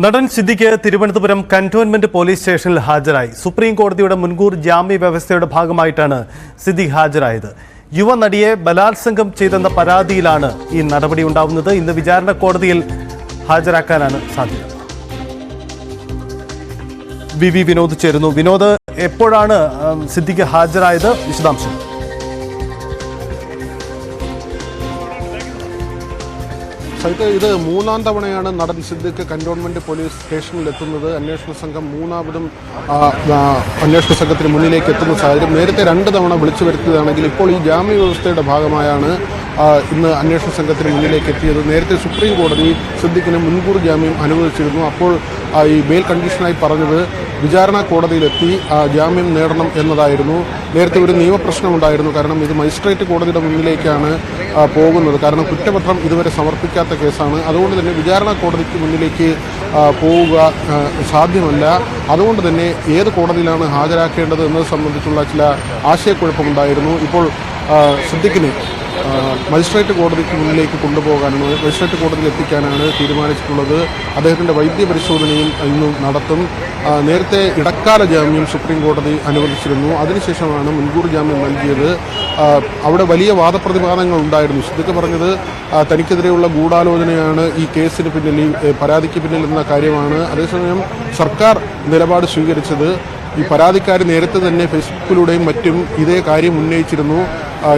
നടൻ Siddique Thiruvananthapuram cantonment police സ്റ്റേഷനിൽ ഹാജരായി. സുപ്രീം കോടതിയുടെ മുൻകൂർ ജാമ്യ വ്യവസ്ഥയുടെ ഭാഗമായിട്ടാണ് സിദ്ദിഖ് ഹാജരായത്. യുവ നടിയെ ബലാത്സംഗം ചെയ്തെന്ന പരാതിയിലാണ് ഈ നടപടി ഉണ്ടാവുന്നത്. ഇന്ന് വിചാരണ കോടതിയിൽ ഹാജരാക്കാനാണ് സാധ്യത. വി വിനോദ് ചേരുന്നു. വിനോദ്, എപ്പോഴാണ് സിദ്ദിഖ് ഹാജരായത്? വിശദാംശം. ഇത് മൂന്നാം തവണയാണ് നടൻ സിദ്ദിഖ് കന്റോൺമെന്റ് പോലീസ് സ്റ്റേഷനിൽ എത്തുന്നത്. അന്വേഷണ സംഘം മൂന്നാമതും അന്വേഷണ സംഘത്തിന് മുന്നിലേക്ക് എത്തുന്ന സാഹചര്യം. നേരത്തെ 2 തവണ വിളിച്ചു വരുത്തിയതാണെങ്കിൽ ഇപ്പോൾ ഈ ജാമ്യ വ്യവസ്ഥയുടെ ഭാഗമായാണ് ഇന്ന് അന്വേഷണ സംഘത്തിന് മുന്നിലേക്ക് എത്തിയത്. നേരത്തെ സുപ്രീം കോടതി സിദ്ദിഖിന് മുൻകൂർ ജാമ്യം അനുവദിച്ചിരുന്നു. അപ്പോൾ ഈ ബെയിൽ കണ്ടീഷനായി പറഞ്ഞത് വിചാരണ കോടതിയിലെത്തി ജാമ്യം നേടണം എന്നതായിരുന്നു. നേരത്തെ ഒരു നിയമപ്രശ്നമുണ്ടായിരുന്നു. കാരണം ഇത് മജിസ്ട്രേറ്റ് കോടതിയുടെ മുന്നിലേക്കാണ് പോകുന്നത്. കാരണം കുറ്റപത്രം ഇതുവരെ സമർപ്പിക്കാത്ത കേസാണ്. അതുകൊണ്ട് തന്നെ വിചാരണ കോടതിക്ക് മുന്നിലേക്ക് പോവുക സാധ്യമല്ല. അതുകൊണ്ട് തന്നെ ഏത് കോടതിയിലാണ് ഹാജരാക്കേണ്ടത് എന്നത് സംബന്ധിച്ചുള്ള ചില ആശയക്കുഴപ്പമുണ്ടായിരുന്നു. ഇപ്പോൾ സിദ്ദിഖിനെ മജിസ്ട്രേറ്റ് കോടതിക്ക് മുന്നിലേക്ക് കൊണ്ടുപോകാനാണ്, മജിസ്ട്രേറ്റ് കോടതിയിൽ എത്തിക്കാനാണ് തീരുമാനിച്ചിട്ടുള്ളത്. അദ്ദേഹത്തിൻ്റെ വൈദ്യപരിശോധനയും ഇന്നും നടത്തും. നേരത്തെ ഇടക്കാല ജാമ്യം സുപ്രീം കോടതി അനുവദിച്ചിരുന്നു. അതിനുശേഷമാണ് മുൻകൂർ ജാമ്യം നൽകിയത്. അവിടെ വലിയ വാദപ്രതിവാദങ്ങൾ ഉണ്ടായിരുന്നു. സിദ്ദിഖ് പറഞ്ഞത് തനിക്കെതിരെയുള്ള ഗൂഢാലോചനയാണ് ഈ കേസിന് പിന്നിൽ, ഈ പരാതിക്ക് പിന്നിൽ എന്ന കാര്യമാണ്. അതേസമയം സർക്കാർ നിലപാട് സ്വീകരിച്ചത് ഈ പരാതിക്കാർ നേരത്തെ തന്നെ ഫേസ്ബുക്കിലൂടെയും മറ്റും ഇതേ കാര്യം ഉന്നയിച്ചിരുന്നു.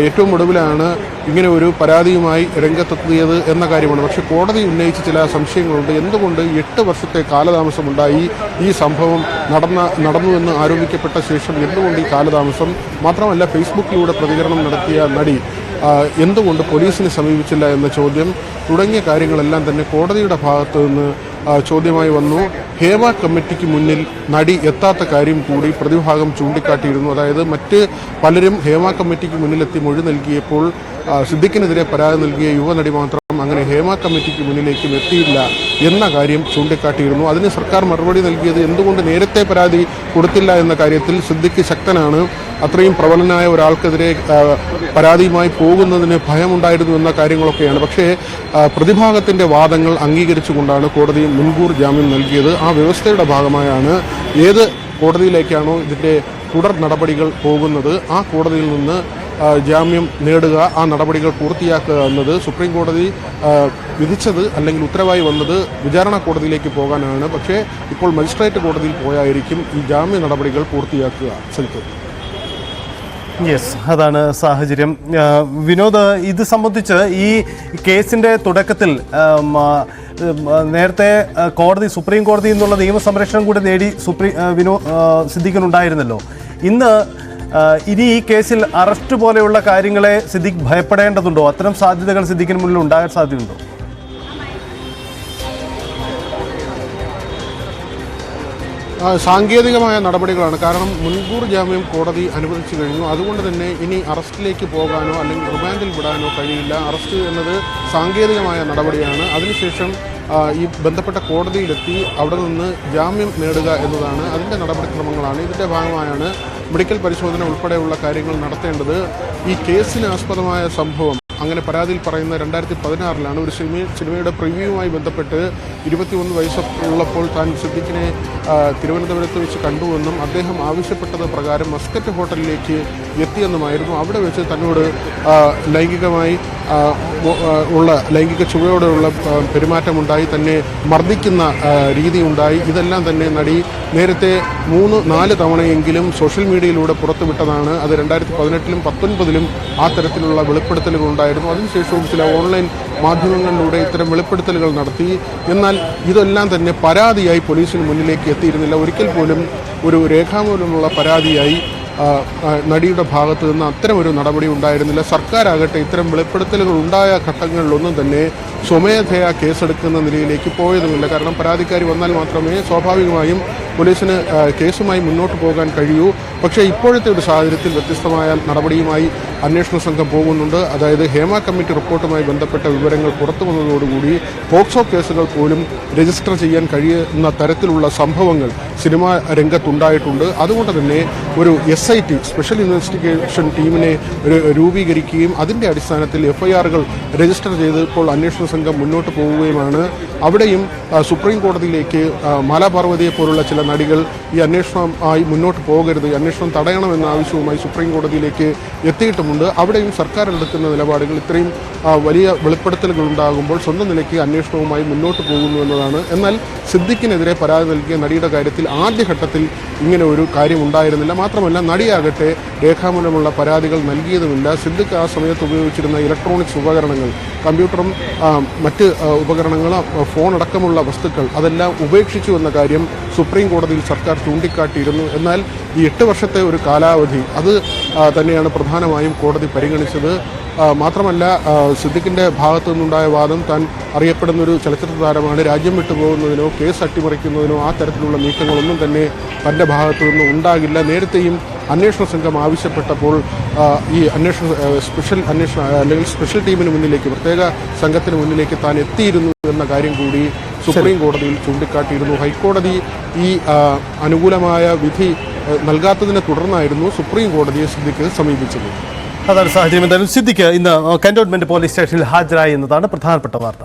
ഏറ്റവും ഒടുവിലാണ് ഇങ്ങനെ ഒരു പരാതിയുമായി രംഗത്തെത്തിയത് എന്ന കാര്യമാണ്. പക്ഷേ കോടതി ഉന്നയിച്ച ചില സംശയങ്ങളുണ്ട്. എന്തുകൊണ്ട് 8 വർഷത്തെ കാലതാമസമുണ്ടായി ഈ സംഭവം നടന്നുവെന്ന് ആരോപിക്കപ്പെട്ട ശേഷം എന്തുകൊണ്ട് ഈ കാലതാമസം? മാത്രമല്ല, ഫേസ്ബുക്കിലൂടെ പ്രതികരണം നടത്തിയ നടി എന്തുകൊണ്ട് പോലീസിനെ സമീപിച്ചില്ല എന്ന ചോദ്യം തുടങ്ങിയ കാര്യങ്ങളെല്ലാം തന്നെ കോടതിയുടെ ഭാഗത്തു നിന്ന് ചോദ്യമായി വന്നു. ഹേമ കമ്മിറ്റിക്ക് മുന്നിൽ നടി എത്താത്ത കാര്യം കൂടി പ്രതിഭാഗം ചൂണ്ടിക്കാട്ടിയിരുന്നു. അതായത് മറ്റ് പലരും ഹേമ കമ്മിറ്റിക്ക് മുന്നിലെത്തി മൊഴി നൽകിയപ്പോൾ സിദ്ദിഖിനെതിരെ പരാതി നൽകിയ യുവനടി മാത്രം അങ്ങനെ ഹേമ കമ്മിറ്റിക്ക് മുന്നിലേക്കും എത്തിയില്ല എന്ന കാര്യം ചൂണ്ടിക്കാട്ടിയിരുന്നു. അതിന് സർക്കാർ മറുപടി നൽകിയത് എന്തുകൊണ്ട് നേരത്തെ പരാതി കൊടുത്തില്ല എന്ന കാര്യത്തിൽ സിദ്ദിഖ് ശക്തനാണ്. അത്രയും പ്രബലനായ ഒരാൾക്കെതിരെ പരാതിയുമായി പോകുന്നതിന് ഭയമുണ്ടായിരുന്നു എന്ന കാര്യങ്ങളൊക്കെയാണ്. പക്ഷേ പ്രതിഭാഗത്തിൻ്റെ വാദങ്ങൾ അംഗീകരിച്ചുകൊണ്ടാണ് കോടതി മുൻകൂർ ജാമ്യം നൽകിയത്. ആ വ്യവസ്ഥയുടെ ഭാഗമായാണ് ഏത് കോടതിയിലേക്കാണോ ഇതിൻ്റെ തുടർ നടപടികൾ പോകുന്നത് ആ കോടതിയിൽ നിന്ന് ജാമ്യം നേടുക, ആ നടപടികൾ പൂർത്തിയാക്കുക എന്നത്. സുപ്രീം കോടതി വിധിച്ചത് അല്ലെങ്കിൽ ഉത്തരവായി വന്നത് വിചാരണ കോടതിയിലേക്ക് പോകാനാണ്. പക്ഷേ ഇപ്പോൾ മജിസ്ട്രേറ്റ് കോടതിയിൽ പോയായിരിക്കും ഈ ജാമ്യ നടപടികൾ പൂർത്തിയാക്കുക. യെസ്, അതാണ് സാഹചര്യം. വിനോദ്, ഇത് സംബന്ധിച്ച് ഈ കേസിൻ്റെ തുടക്കത്തിൽ നേരത്തെ സുപ്രീം കോടതി എന്നുള്ള നിയമസംരക്ഷണം കൂടി നേടി സിദ്ദിഖിനുണ്ടായിരുന്നല്ലോ. ഇനി ഈ കേസിൽ അറസ്റ്റ് പോലെയുള്ള കാര്യങ്ങളെ സിദ്ദിഖ് ഭയപ്പെടേണ്ടതുണ്ടോ? അത്തരം സാധ്യതകൾ സിദ്ദിഖിന് മുന്നിൽ ഉണ്ടാകാൻ സാധ്യതയുണ്ടോ? സാങ്കേതികമായ നടപടികളാണ്. കാരണം മുൻകൂർ ജാമ്യം കോടതി അനുവദിച്ചു കഴിഞ്ഞു. അതുകൊണ്ട് തന്നെ ഇനി അറസ്റ്റിലേക്ക് പോകാനോ അല്ലെങ്കിൽ റിമാൻഡിൽ വിടാനോ കഴിയില്ല. അറസ്റ്റ് എന്നത് സാങ്കേതികമായ നടപടിയാണ്. അതിനുശേഷം ഈ ബന്ധപ്പെട്ട കോടതിയിലെത്തി അവിടെ നിന്ന് ജാമ്യം നേടുക എന്നതാണ് അതിൻ്റെ നടപടിക്രമങ്ങളാണ്. ഇതിൻ്റെ ഭാഗമായാണ് മെഡിക്കൽ പരിശോധന ഉൾപ്പെടെയുള്ള കാര്യങ്ങൾ നടത്തേണ്ടത്. ഈ കേസിന് ആസ്പദമായ സംഭവം അങ്ങനെ പരാതിയിൽ പറയുന്ന 2016 ഒരു സിനിമയുടെ പ്രിവ്യൂവുമായി ബന്ധപ്പെട്ട് 21 വയസ്സുള്ളപ്പോൾ താൻ സിദ്ദിഖിനെ തിരുവനന്തപുരത്ത് വെച്ച് കണ്ടുവെന്നും അദ്ദേഹം ആവശ്യപ്പെട്ടത് പ്രകാരം മസ്കറ്റ് ഹോട്ടലിലേക്ക് എത്തിയെന്നുമായിരുന്നു. അവിടെ വെച്ച് തന്നോട് ലൈംഗികമായി ലൈംഗിക ചുവയോടെയുള്ള പെരുമാറ്റമുണ്ടായി, തന്നെ മർദ്ദിക്കുന്ന രീതിയുണ്ടായി. ഇതെല്ലാം തന്നെ നടി നേരത്തെ 3-4 തവണയെങ്കിലും സോഷ്യൽ മീഡിയയിലൂടെ പുറത്തുവിട്ടതാണ്. അത് 2018-ലും 2019-ലും ആ തരത്തിലുള്ള വെളിപ്പെടുത്തലുകൾ ഉണ്ടായിരുന്നു. അതിനുശേഷവും ചില ഓൺലൈൻ മാധ്യമങ്ങളിലൂടെ ഇത്തരം വെളിപ്പെടുത്തലുകൾ നടത്തി. എന്നാൽ ഇതെല്ലാം തന്നെ പരാതിയായി പോലീസിന് മുന്നിലേക്ക് എത്തിയിരുന്നില്ല. ഒരിക്കൽ പോലും ഒരു രേഖാമൂലമുള്ള പരാതിയായി നടിയുടെ ഭാഗത്തു നിന്ന് അത്തരം ഒരു നടപടി ഉണ്ടായിരുന്നില്ല. സർക്കാരാകട്ടെ ഇത്തരം വെളിപ്പെടുത്തലുകൾ ഉണ്ടായ ഘട്ടങ്ങളിലൊന്നും തന്നെ സ്വമേധയാ കേസെടുക്കുന്ന നിലയിലേക്ക് പോയതുമില്ല. കാരണം പരാതിക്കാരി വന്നാൽ മാത്രമേ സ്വാഭാവികമായും പോലീസിന് കേസുമായി മുന്നോട്ട് പോകാൻ കഴിയൂ. പക്ഷേ ഇപ്പോഴത്തെ ഒരു സാഹചര്യത്തിൽ വ്യത്യസ്തമായ നടപടിയുമായി അന്വേഷണ സംഘം പോകുന്നുണ്ട്. അതായത് ഹേമ കമ്മിറ്റി റിപ്പോർട്ടുമായി ബന്ധപ്പെട്ട വിവരങ്ങൾ പുറത്തു വന്നതോടുകൂടി പോക്സോ കേസുകൾ പോലും രജിസ്റ്റർ ചെയ്യാൻ കഴിയുന്ന തരത്തിലുള്ള സംഭവങ്ങൾ സിനിമാ രംഗത്തുണ്ടായിട്ടുണ്ട്. അതുകൊണ്ട് തന്നെ ഒരു SIT സ്പെഷ്യൽ ഇൻവെസ്റ്റിഗേഷൻ ടീമിനെ രൂപീകരിക്കുകയും അതിൻ്റെ അടിസ്ഥാനത്തിൽ FIRകൾ രജിസ്റ്റർ ചെയ്ത് ഇപ്പോൾ അന്വേഷണ സംഘം മുന്നോട്ട് പോവുകയുമാണ്. അവിടെയും സുപ്രീം കോടതിയിലേക്ക് മാലാപാർവതിയെ പോലുള്ള ചില നടികൾ ഈ അന്വേഷണമായി മുന്നോട്ട് പോകരുത്, അന്വേഷണം തടയണമെന്ന ആവശ്യവുമായി സുപ്രീം കോടതിയിലേക്ക് എത്തിയിട്ടുമുണ്ട്. അവിടെയും സർക്കാർ എടുക്കുന്ന നിലപാടുകൾ ഇത്രയും വലിയ വെളിപ്പെടുത്തലുകൾ ഉണ്ടാകുമ്പോൾ സ്വന്തം നിലയ്ക്ക് അന്വേഷണവുമായി മുന്നോട്ട് പോകുന്നു എന്നതാണ്. എന്നാൽ സിദ്ദിഖിനെതിരെ പരാതി നൽകിയ നടിയുടെ കാര്യത്തിൽ ആദ്യഘട്ടത്തിൽ ഇങ്ങനെ ഒരു കാര്യം ഉണ്ടായിരുന്നില്ല. മാത്രമല്ല നടിയാകട്ടെ രേഖാമൂലമുള്ള പരാതികൾ നൽകിയതുമില്ല. സിദ്ദിഖ് ആ സമയത്ത് ഉപയോഗിച്ചിരുന്ന ഇലക്ട്രോണിക്സ് ഉപകരണങ്ങൾ, കമ്പ്യൂട്ടറും മറ്റ് ഉപകരണങ്ങളും ഫോൺ അടക്കമുള്ള വസ്തുക്കൾ അതെല്ലാം ഉപേക്ഷിച്ചു എന്ന കാര്യം സുപ്രീം കോടതിയിൽ സർക്കാർ ചൂണ്ടിക്കാട്ടിയിരുന്നു. എന്നാൽ ഈ 8 വർഷത്തെ ഒരു കാലാവധി അത് തന്നെയാണ് പ്രധാനമായും കോടതി പരിഗണിച്ചത്. മാത്രമല്ല സിദ്ദിഖിൻ്റെ ഭാഗത്തു നിന്നുണ്ടായ വാദം താൻ അറിയപ്പെടുന്നൊരു ചലച്ചിത്ര താരമാണ്, രാജ്യം വിട്ടുപോകുന്നതിനോ കേസ് അട്ടിമറിക്കുന്നതിനോ ആ തരത്തിലുള്ള നീക്കങ്ങളൊന്നും തന്നെ തൻ്റെ ഭാഗത്തു നിന്നും ഉണ്ടാകില്ല. നേരത്തെയും അന്വേഷണ സംഘം ആവശ്യപ്പെട്ടപ്പോൾ ഈ സ്പെഷ്യൽ ടീമിന് മുന്നിലേക്ക്, പ്രത്യേക സംഘത്തിന് മുന്നിലേക്ക് താൻ എത്തിയിരുന്നു എന്ന കാര്യം കൂടി സുപ്രീം കോടതിയിൽ ചൂണ്ടിക്കാട്ടിയിരുന്നു. ഹൈക്കോടതി ഈ അനുകൂലമായ വിധി നൽകാത്തതിനെ തുടർന്നായിരുന്നു സുപ്രീം കോടതിയെ സിദ്ദിഖ് സമീപിച്ചത്. അതാണ് സാഹചര്യം. എന്തായാലും സിദ്ദിഖ് ഇന്ന് കന്റോൺമെന്റ് പോലീസ് സ്റ്റേഷനിൽ ഹാജരായി എന്നതാണ് പ്രധാനപ്പെട്ട വാർത്ത.